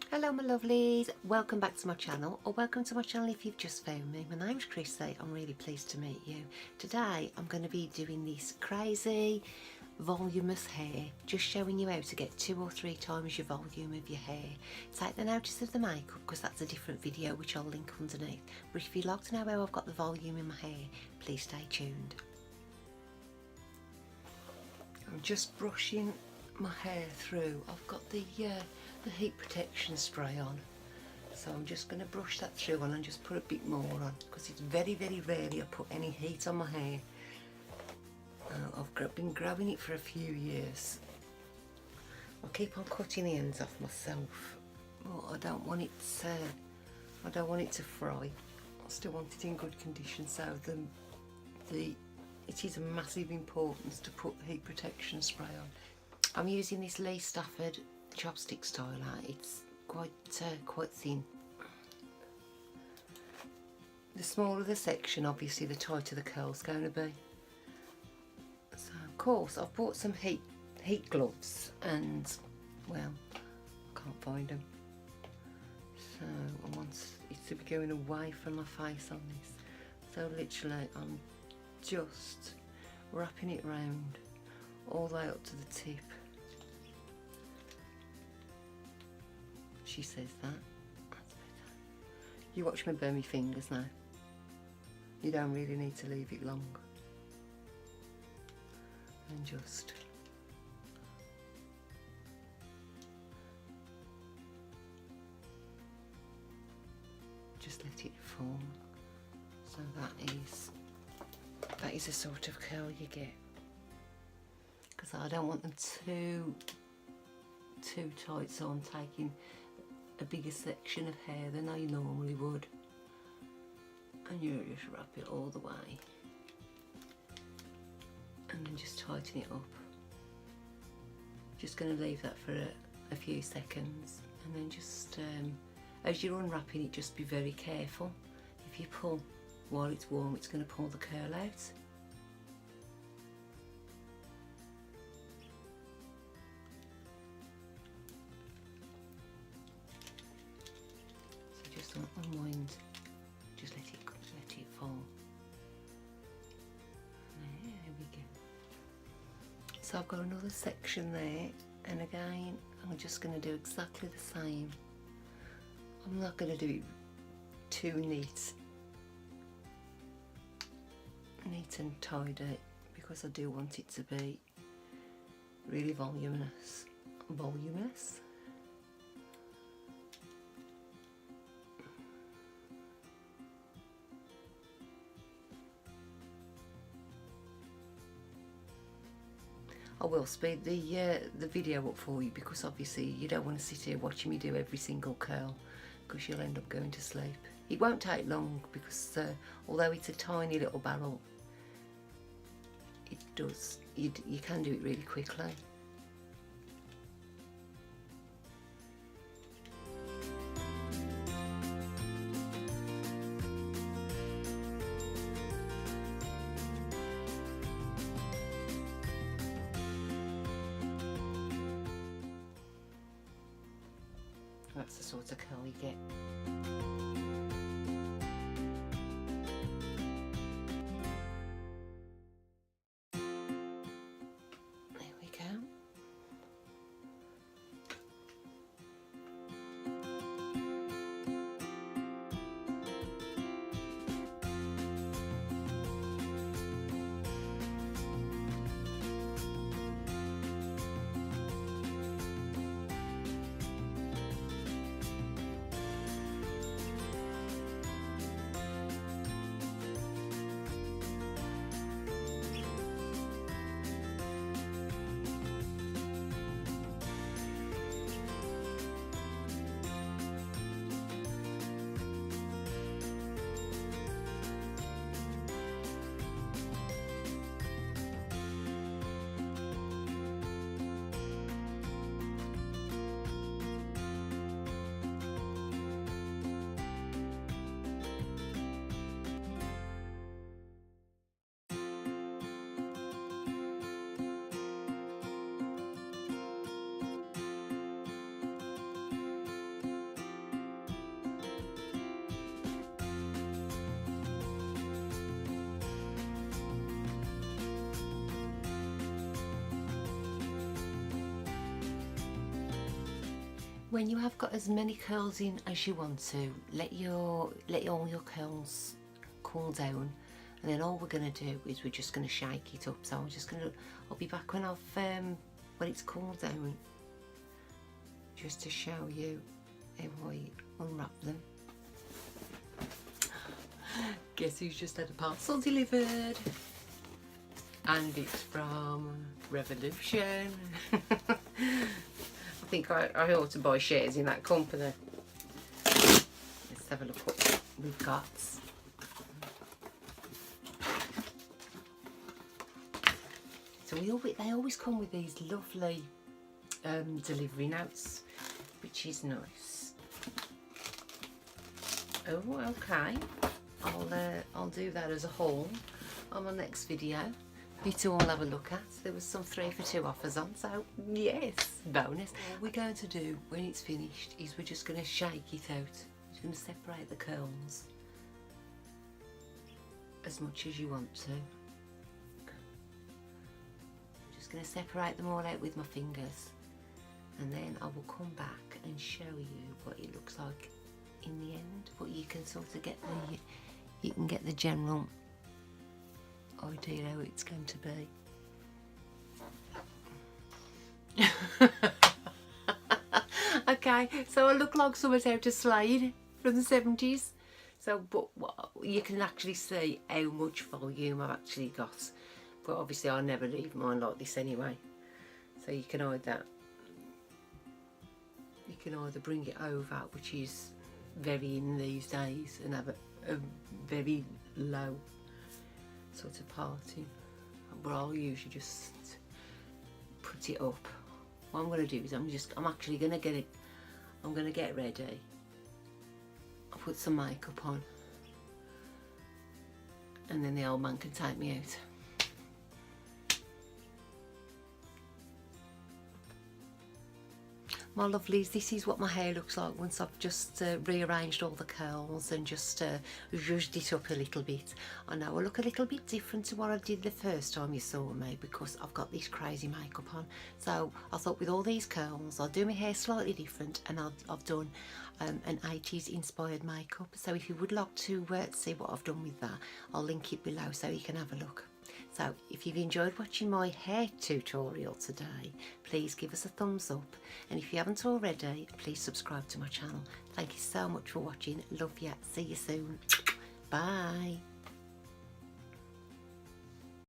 Hello my lovelies, welcome back to my channel, or welcome to my channel if you've just found me. My name's Chrissy, I'm really pleased to meet you. Today I'm going to be doing this crazy voluminous hair, just showing you how to get 2 or 3 times your volume of your hair. Take the notice of the makeup because that's a different video which I'll link underneath, but if you'd like to know how I've got the volume in my hair, please stay tuned. I'm just brushing my hair through. I've got the heat protection spray on, so I'm just going to brush that through and just put a bit more on because it's very rarely I put any heat on my hair. I've been grabbing it for a few years. I keep on cutting the ends off myself, but I don't want it to fry. I still want it in good condition, so it is a massive importance to put heat protection spray on. I'm using this Lee Stafford chopstick styler. It's quite thin. The smaller the section, obviously the tighter the curl's going to be. So of course I've bought some heat gloves, and well, I can't find them, so I want it to be going away from my face on this. So literally I'm just wrapping it round all the way up to the tip. She says that. That's better. You watch me burn my fingers now. You don't really need to leave it long. And just let it form. So that is the sort of curl you get. Because I don't want them too tight, so I'm taking a bigger section of hair than I normally would, and you just wrap it all the way and then just tighten it up. Just going to leave that for a few seconds, and then just as you're unwrapping it, just be very careful. If you pull while it's warm, it's going to pull the curl out. Unwind, just let it fall. There we go. So I've got another section there, and again I'm just going to do exactly the same. I'm not going to do it too neat and tidy, because I do want it to be really voluminous. I will speed the video up for you, because obviously you don't want to sit here watching me do every single curl, because you'll end up going to sleep. It won't take long, because although it's a tiny little barrel, you can do it really quickly. That's the sort of curl you get. There we go. When you have got as many curls in as you want to, let all your curls cool down, and then all we're going to do is we're just going to shake it up. So I'll be back when when it's cooled down, just to show you how I unwrap them. Guess who's just had a parcel delivered? And it's from Revolution. I think I ought to buy shares in that company. Let's have a look what we've got. So they always come with these lovely delivery notes, which is nice. Oh, okay. I'll do that as a haul on my next video. You two all have a look at. There was some 3 for 2 offers on, so yes, bonus. What we're going to do when it's finished is we're just going to shake it out. We're going to separate the curls as much as you want to. I'm just going to separate them all out with my fingers, and then I will come back and show you what it looks like in the end. But you can sort of get the general idea how it's going to be. Okay, so I look like someone's out of Slade from the 70s. So, but you can actually see how much volume I've actually got. But obviously I never leave mine like this anyway. So you can either bring it over, which is very in these days, and have a very low sort of parting, but I'll usually just put it up. What I'm going to do is I'm actually going to get it, I'm going to get ready, I'll put some makeup on, and then the old man can take me out. My lovelies, this is what my hair looks like once I've just rearranged all the curls and just zhuzhed it up a little bit. I know I look a little bit different to what I did the first time you saw me, because I've got this crazy makeup on. So I thought with all these curls I'll do my hair slightly different, and I've done an 80s inspired makeup. So if you would like to see what I've done with that, I'll link it below so you can have a look. So if you've enjoyed watching my hair tutorial today, please give us a thumbs up, and if you haven't already, please subscribe to my channel. Thank you so much for watching. Love ya. See you soon. Bye.